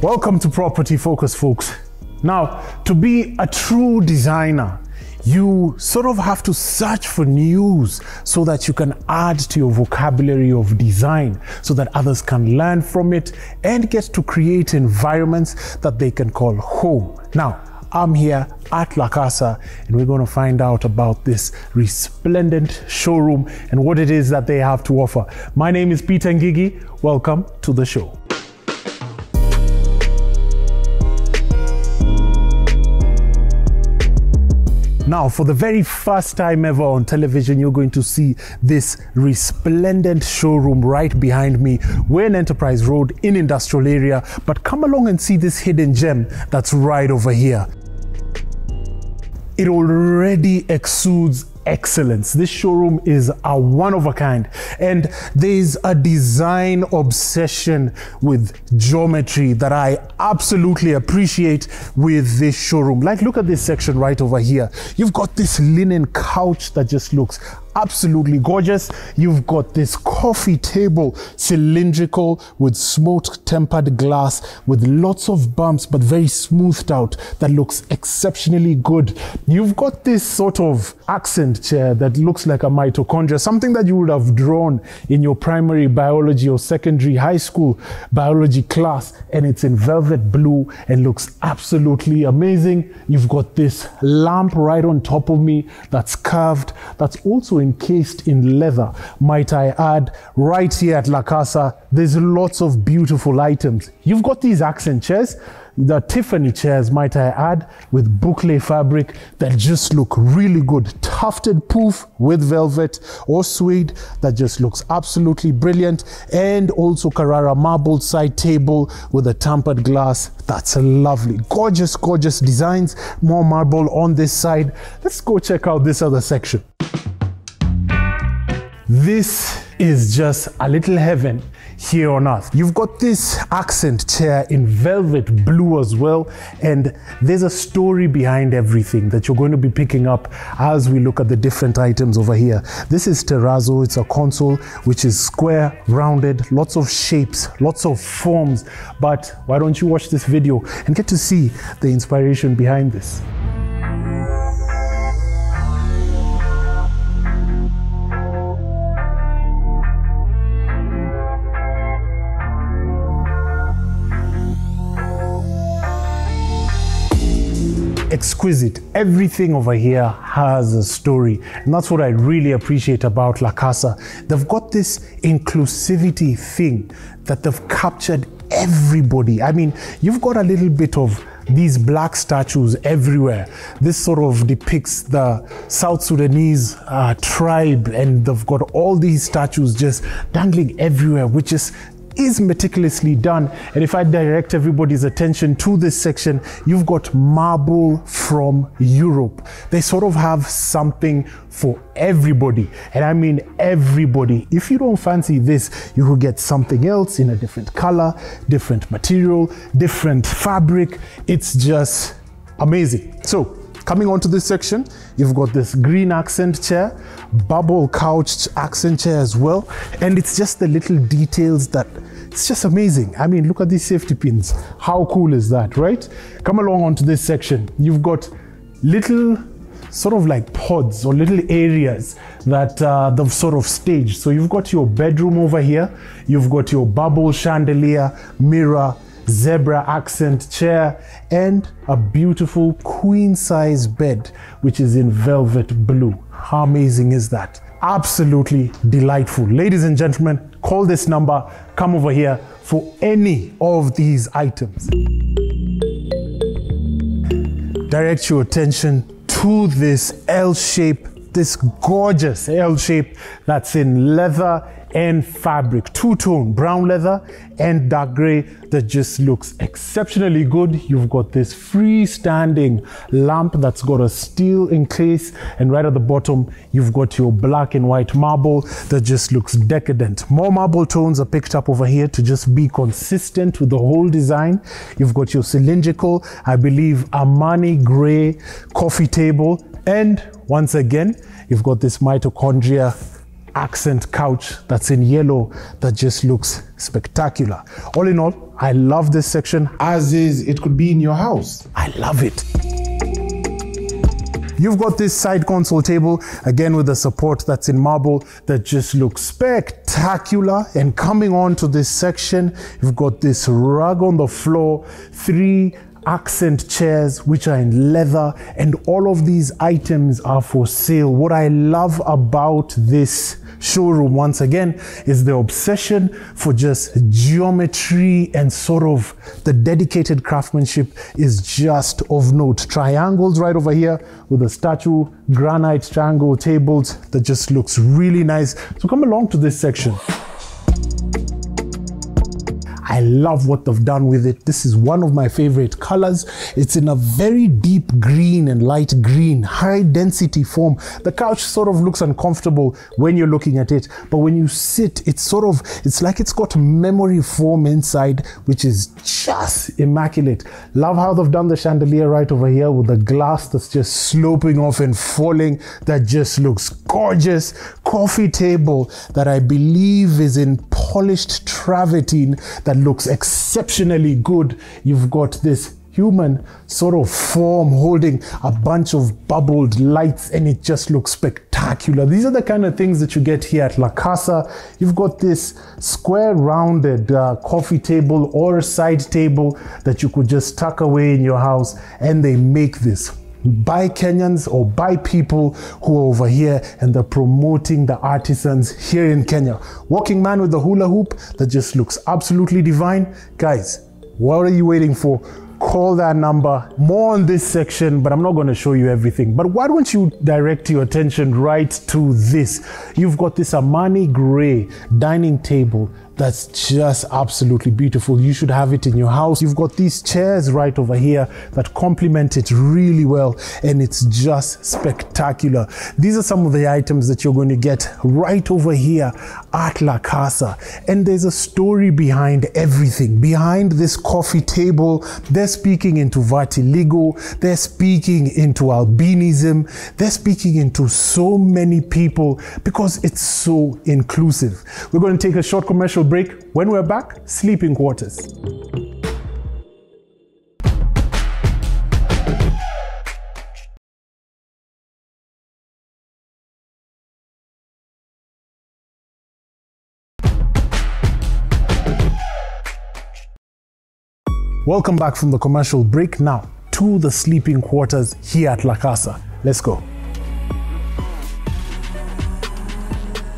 Welcome to Property Focus, folks. Now, to be a true designer, you sort of have to search for news so that you can add to your vocabulary of design so that others can learn from it and get to create environments that they can call home. Now, I'm here at Lacasa and we're going to find out about this resplendent showroom and what it is that they have to offer. My name is Peter Ngigi. Welcome to the show. Now, for the very first time ever on television, you're going to see this resplendent showroom right behind me. We're in Enterprise Road in industrial area, but come along and see this hidden gem that's right over here. It already exudes excellence. This showroom is a one of a kind, and there's a design obsession with geometry that I absolutely appreciate with this showroom. Like, look at this section right over here. You've got this linen couch that just looks absolutely gorgeous. You've got this coffee table, cylindrical with smoked tempered glass with lots of bumps but very smoothed out, that looks exceptionally good. You've got this sort of accent chair that looks like a mitochondria, something that you would have drawn in your primary biology or secondary high school biology class, and it's in velvet blue and looks absolutely amazing. You've got this lamp right on top of me that's curved, that's also encased in leather, might I add. Right here at Lacasa, there's lots of beautiful items. You've got these accent chairs, the Tiffany chairs, might I add, with boucle fabric that just look really good. Tufted poof with velvet or suede that just looks absolutely brilliant. And also Carrara marble side table with a tempered glass. That's a lovely, gorgeous, gorgeous designs. More marble on this side. Let's go check out this other section. This is just a little heaven here on earth. You've got this accent chair in velvet blue as well, and there's a story behind everything that you're going to be picking up as we look at the different items over here. This is terrazzo. It's a console which is square, rounded, lots of shapes, lots of forms. But why don't you watch this video and get to see the inspiration behind this. Exquisite. Everything over here has a story, and that's what I really appreciate about Lacasa. They've got this inclusivity thing that they've captured everybody. I mean, you've got a little bit of these black statues everywhere. This sort of depicts the South Sudanese tribe, and they've got all these statues just dangling everywhere, which is meticulously done. And if I direct everybody's attention to this section, you've got marble from Europe. They sort of have something for everybody, and I mean everybody. If you don't fancy this, you could get something else in a different color, different material, different fabric. It's just amazing. So coming on to this section, you've got this green accent chair, bubble couched accent chair as well. And it's just the little details that it's just amazing. I mean, look at these safety pins. How cool is that, right? Come along onto this section. You've got little sort of like pods or little areas that they've sort of staged. So you've got your bedroom over here. You've got your bubble chandelier, mirror, zebra accent chair, and a beautiful queen size bed which is in velvet blue. How amazing is that? Absolutely delightful. Ladies and gentlemen, call this number, come over here for any of these items. Direct your attention to this L shape, this gorgeous L shape that's in leather and fabric, two-tone brown leather and dark gray that just looks exceptionally good. You've got this freestanding lamp that's got a steel encase, and right at the bottom you've got your black and white marble that just looks decadent. More marble tones are picked up over here to just be consistent with the whole design. You've got your cylindrical, I believe, Armani gray coffee table, and once again you've got this mitochondria accent couch that's in yellow that just looks spectacular. All in all, I love this section. As is, it could be in your house. I love it. You've got this side console table, again with the support that's in marble, that just looks spectacular. And coming on to this section, you've got this rug on the floor, 3 accent chairs which are in leather, and all of these items are for sale. What I love about this showroom, once again, is the obsession for just geometry, and sort of the dedicated craftsmanship is just of note. Triangles right over here with the statue, granite triangle tables that just looks really nice. So come along to this section. I love what they've done with it. This is one of my favorite colors. It's in a very deep green and light green, high density form. The couch sort of looks uncomfortable when you're looking at it, but when you sit, it's like it's got memory foam inside, which is just immaculate. Love how they've done the chandelier right over here with the glass that's just sloping off and falling. That just looks gorgeous. Coffee table that I believe is in polished travertine that looks exceptionally good. You've got this human sort of form holding a bunch of bubbled lights, and it just looks spectacular. These are the kind of things that you get here at Lacasa. You've got this square rounded coffee table or side table that you could just tuck away in your house, and they make this by Kenyans or by people who are over here, and they're promoting the artisans here in Kenya. Walking man with the hula hoop that just looks absolutely divine. Guys, what are you waiting for? Call that number. More on this section, but I'm not going to show you everything. But why don't you direct your attention right to this? You've got this Armani gray dining table that's just absolutely beautiful. You should have it in your house. You've got these chairs right over here that complement it really well, and it's just spectacular. These are some of the items that you're going to get right over here at Lacasa. And there's a story behind everything. Behind this coffee table, they're speaking into vitiligo, they're speaking into albinism, they're speaking into so many people because it's so inclusive. We're going to take a short commercial break. When we're back, sleeping quarters. Welcome back from the commercial break. Now to the sleeping quarters here at Lacasa. Let's go.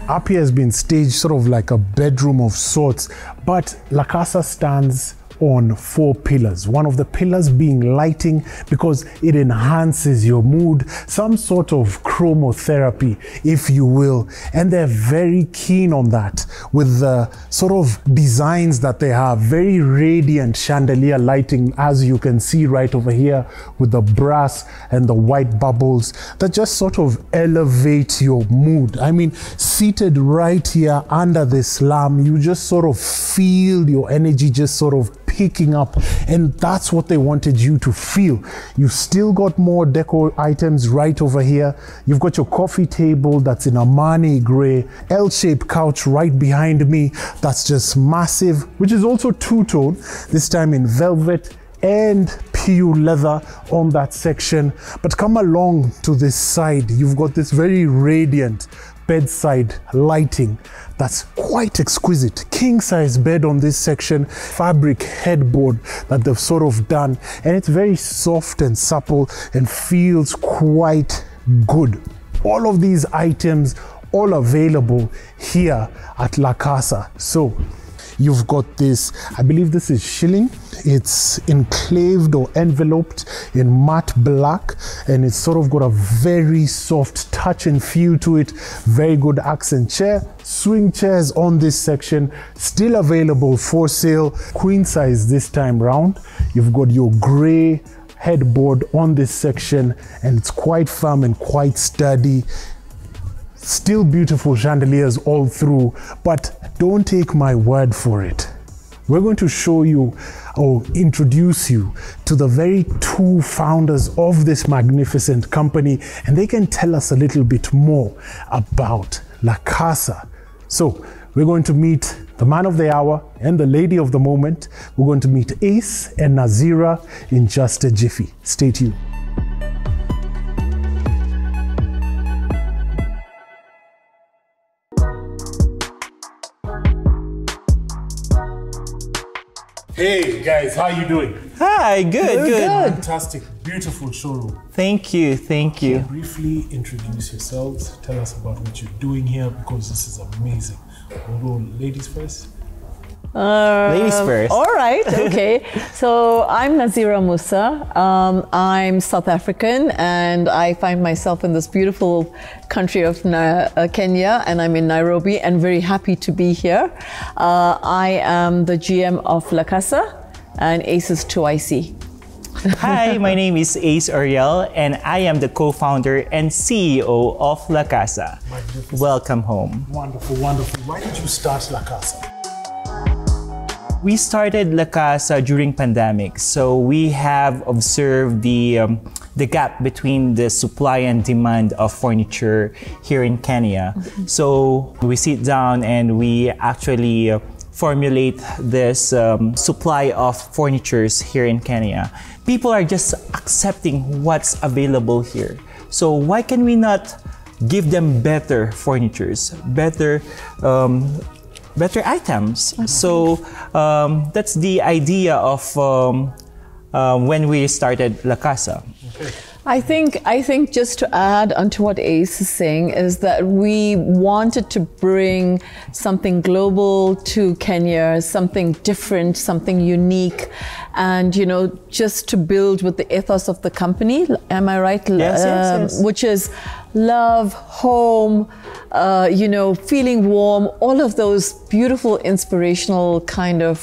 Up here has been staged sort of like a bedroom of sorts, but Lacasa stands on 4 pillars. One of the pillars being lighting, because it enhances your mood, some sort of chromotherapy, if you will. And they're very keen on that with the sort of designs that they have. Very radiant chandelier lighting, as you can see right over here, with the brass and the white bubbles that just sort of elevate your mood. I mean, seated right here under this lamp, you just sort of feel your energy just sort of picking up, and that's what they wanted you to feel. You've still got more decor items right over here. You've got your coffee table that's in Armani gray, L-shaped couch right behind me that's just massive, which is also two-tone, this time in velvet and PU leather on that section. But come along to this side, you've got this very radiant bedside lighting that's quite exquisite. King size bed on this section, fabric headboard that they've sort of done, and it's very soft and supple and feels quite good. All of these items all available here at Lacasa. So you've got this, I believe this is shilling. It's enclaved or enveloped in matte black, and it's sort of got a very soft touch and feel to it. Very good accent chair. Swing chairs on this section, still available for sale. Queen size this time round. You've got your gray headboard on this section, and it's quite firm and quite sturdy. Still beautiful chandeliers all through, but don't take my word for it. We're going to show you or introduce you to the very 2 founders of this magnificent company, and they can tell us a little bit more about Lacasa. So we're going to meet the man of the hour and the lady of the moment. We're going to meet Ace and Nazira in just a jiffy. Stay tuned. Hey guys, how are you doing? Hi, good. Fantastic, beautiful showroom. Thank you. Briefly introduce yourselves. Tell us about what you're doing here because this is amazing. We'll go ladies first. Ladies first. All right, okay. So I'm Nazira Musa. I'm South African and I find myself in this beautiful country of Kenya, and I'm in Nairobi and very happy to be here. I am the GM of Lacasa and Aces 2IC. Hi, my name is Ace Ariel and I am the co-founder and CEO of Lacasa. Welcome home. Wonderful, wonderful. Why did you start Lacasa? We started Lacasa during pandemic, so we have observed the gap between the supply and demand of furniture here in Kenya. So we sit down and we actually formulate this supply of furnitures here in Kenya. People are just accepting what's available here. So why can we not give them better furnitures, better items? So that's the idea of when we started Lacasa. I think just to add onto what Ace is saying is that we wanted to bring something global to Kenya, something different, something unique, and just to build with the ethos of the company. Am I right? Yes. Which is love, home, feeling warm, all of those beautiful, inspirational kind of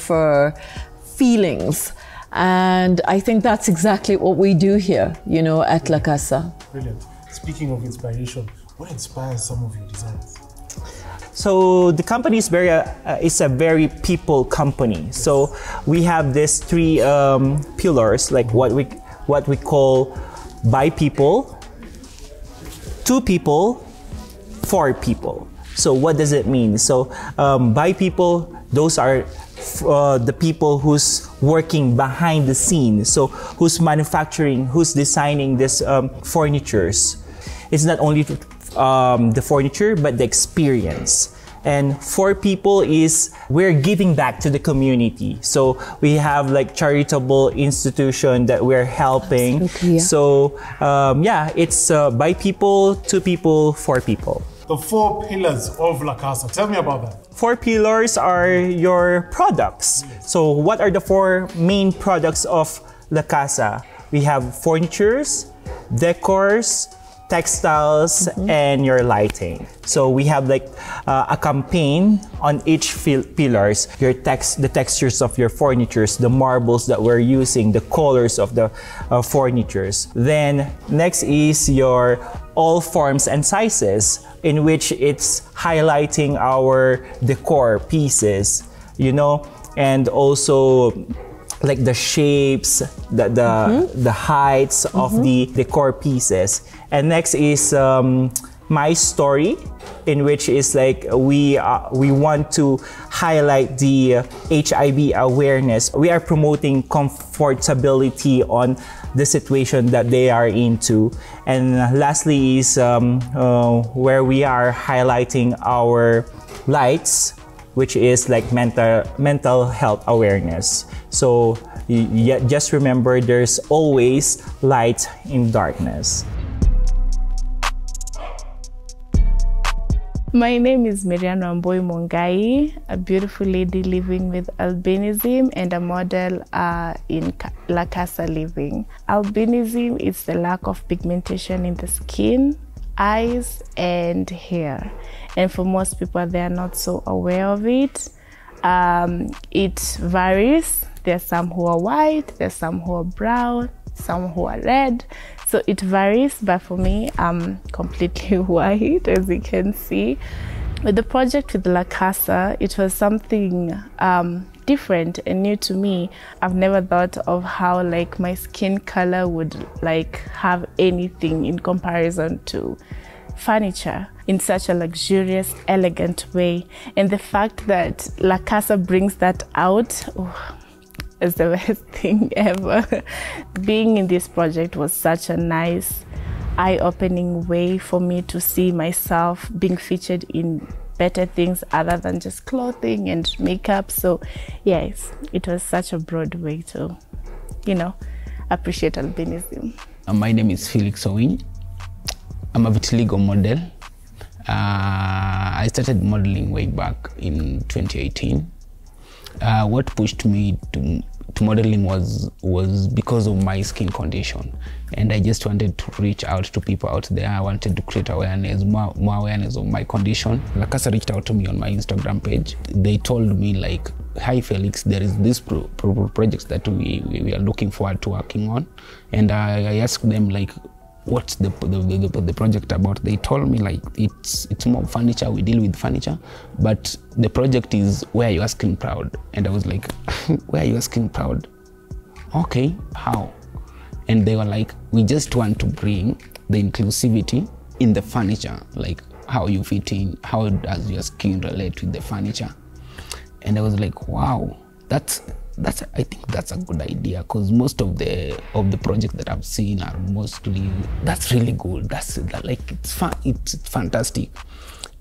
feelings. And I think that's exactly what we do here, at Lacasa. Brilliant. Speaking of inspiration, what inspires some of your designs? So the company is it's a very people company. So we have these three pillars, like what we call by people, to people, for people. So what does it mean? So by people, those are the people who's working behind the scenes. So who's manufacturing, who's designing this furnitures. It's not only the furniture, but the experience. And for people is we're giving back to the community. So we have like charitable institution that we're helping. Absolutely, yeah. So it's by people, to people, for people. The 4 pillars of Lacasa. Tell me about that. 4 pillars are your products. So what are the 4 main products of Lacasa? We have furnitures, decors, textiles, and your lighting. So we have like a campaign on each pillars, the textures of your furnitures, the marbles that we're using, the colors of the furnitures. Then next is your all forms and sizes, in which it's highlighting our decor pieces, and also like the shapes, the heights of the decor pieces. And next is my story, in which is like we want to highlight the HIV awareness. We are promoting comfortability on the situation that they are into. And lastly is where we are highlighting our lights, which is like mental health awareness. So just remember, there's always light in darkness. My name is Miriam Wamboi Mongai, a beautiful lady living with albinism and a model in Lacasa living. Albinism is the lack of pigmentation in the skin, eyes, and hair. And for most people, they are not so aware of it. It varies. There's some who are white, there's some who are brown, some who are red. So it varies, but for me, I'm completely white, as you can see. With the project with Lacasa, it was something different and new to me. I've never thought of how like my skin color would like have anything in comparison to furniture. in such a luxurious, elegant way. And the fact that Lacasa brings that out, is the best thing ever. Being in this project was such a nice, eye-opening way for me to see myself being featured in better things other than just clothing and makeup. So yes, it was such a broad way to, appreciate albinism. My name is Felix Owen. I'm a vitiligo model. I started modeling way back in 2018. What pushed me to modeling was because of my skin condition, and I just wanted to reach out to people out there. I wanted to create awareness, more awareness of my condition. Lacasa reached out to me on my Instagram page. They told me like, "Hi Felix, there is this projects that we are looking forward to working on," and I asked them like, what's the project about? They told me like it's more furniture, we deal with furniture, but the project is Wear Your Skin Proud. And I was like, Wear Your Skin Proud? Okay, how? And they were like, we just want to bring the inclusivity in the furniture, like how you fit in, how does your skin relate with the furniture? And I was like, wow, I think that's a good idea, because most of the projects that I've seen are mostly, that's really good. It's fun, it's fantastic.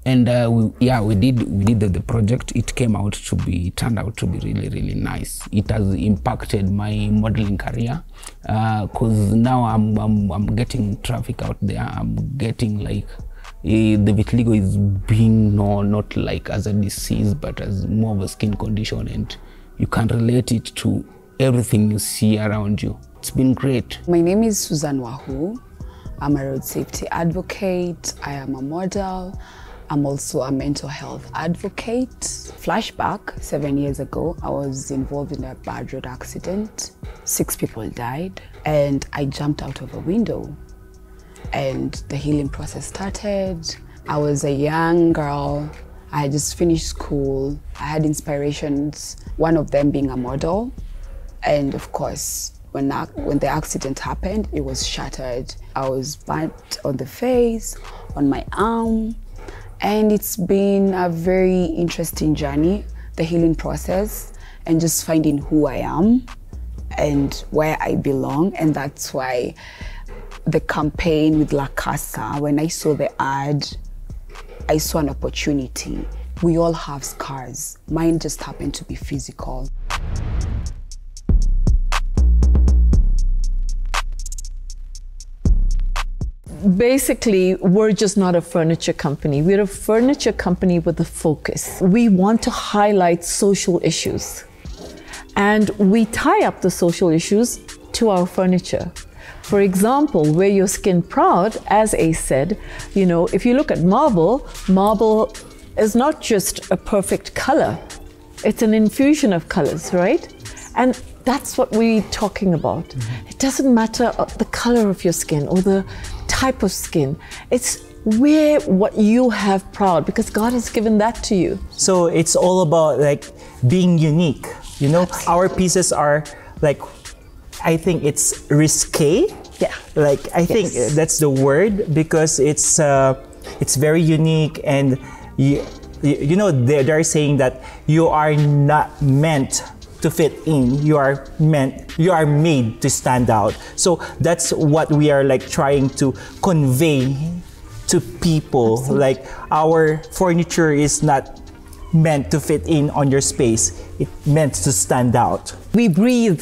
And we did the project. It turned out to be really, really nice. It has impacted my modeling career, because now I'm getting traffic out there. I'm getting like, the vitiligo is being known not like as a disease, but as more of a skin condition, and you can relate it to everything you see around you. It's been great. My name is Suzanne Waweru. I'm a road safety advocate. I am a model. I'm also a mental health advocate. Flashback, 7 years ago, I was involved in a bad road accident. 6 people died, and I jumped out of a window. And the healing process started. I was a young girl. I had just finished school. I had inspirations, one of them being a model. And of course, when the accident happened, it was shattered. I was burnt on the face, on my arm. And it's been a very interesting journey, the healing process, and just finding who I am and where I belong. And that's why the campaign with Lacasa, when I saw the ad, I saw an opportunity. We all have scars. Mine just happened to be physical. Basically, we're just not a furniture company. We're a furniture company with a focus. We want to highlight social issues, and we tie up the social issues to our furniture. For example, Wear Your Skin Proud, as Ace said, if you look at marble is not just a perfect color. It's an infusion of colors, right? And that's what we're talking about. It doesn't matter the color of your skin or the type of skin. It's wear what you have proud, because God has given that to you. So it's all about like being unique. Absolutely. Our pieces are like, I think it's risque. Yeah. Like I think that's the word, because it's very unique, and they're saying that you are not meant to fit in. You are made to stand out. So that's what we are like trying to convey to people. Absolutely. Like our furniture is not meant to fit in on your space. It's meant to stand out. We breathe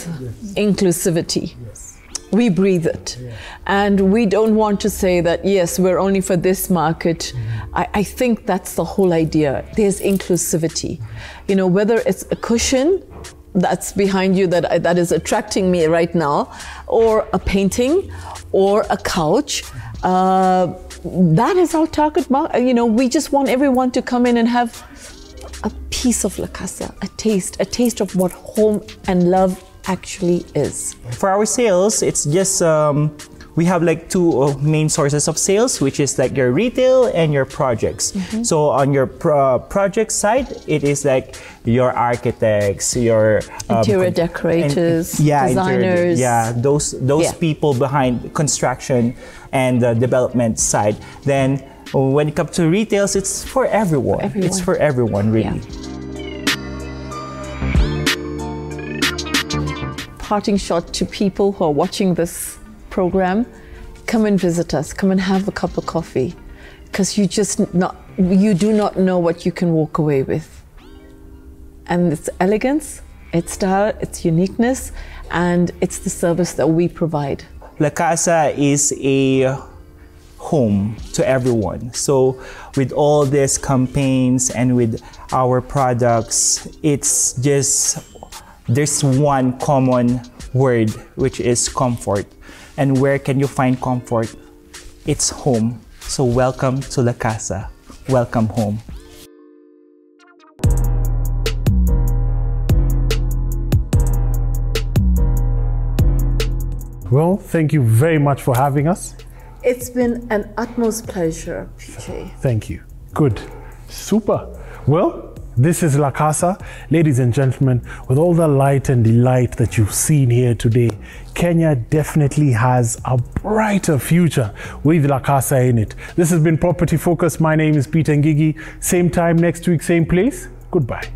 inclusivity. We breathe it. And we don't want to say that, yes, we're only for this market. I think that's the whole idea. There's inclusivity. Whether it's a cushion that's behind you that is attracting me right now, or a painting, or a couch, that is our target market. We just want everyone to come in and have a piece of Lacasa, a taste of what home and love actually is. For our sales, it's just we have like two main sources of sales, which is like your retail and your projects. So on your project side, it is like your architects, your interior decorators, designers. Those people behind construction and the development side. Then when it comes to retails, it's for everyone. It's for everyone, really. Parting shot to people who are watching this program: come and visit us, come and have a cup of coffee, because you do not know what you can walk away with. And it's elegance, it's style, it's uniqueness, and it's the service that we provide. Lacasa is a home to everyone. So with all these campaigns and with our products, it's just, there's one common word, which is comfort. And where can you find comfort? It's home. So welcome to Lacasa. Welcome home. Well, thank you very much for having us. It's been an utmost pleasure, PJ. Thank you. Good. Super. Well, this is Lacasa. Ladies and gentlemen, with all the light and delight that you've seen here today, Kenya definitely has a brighter future with Lacasa in it. This has been Property Focus. My name is Peter Ngigi. Same time next week, same place. Goodbye.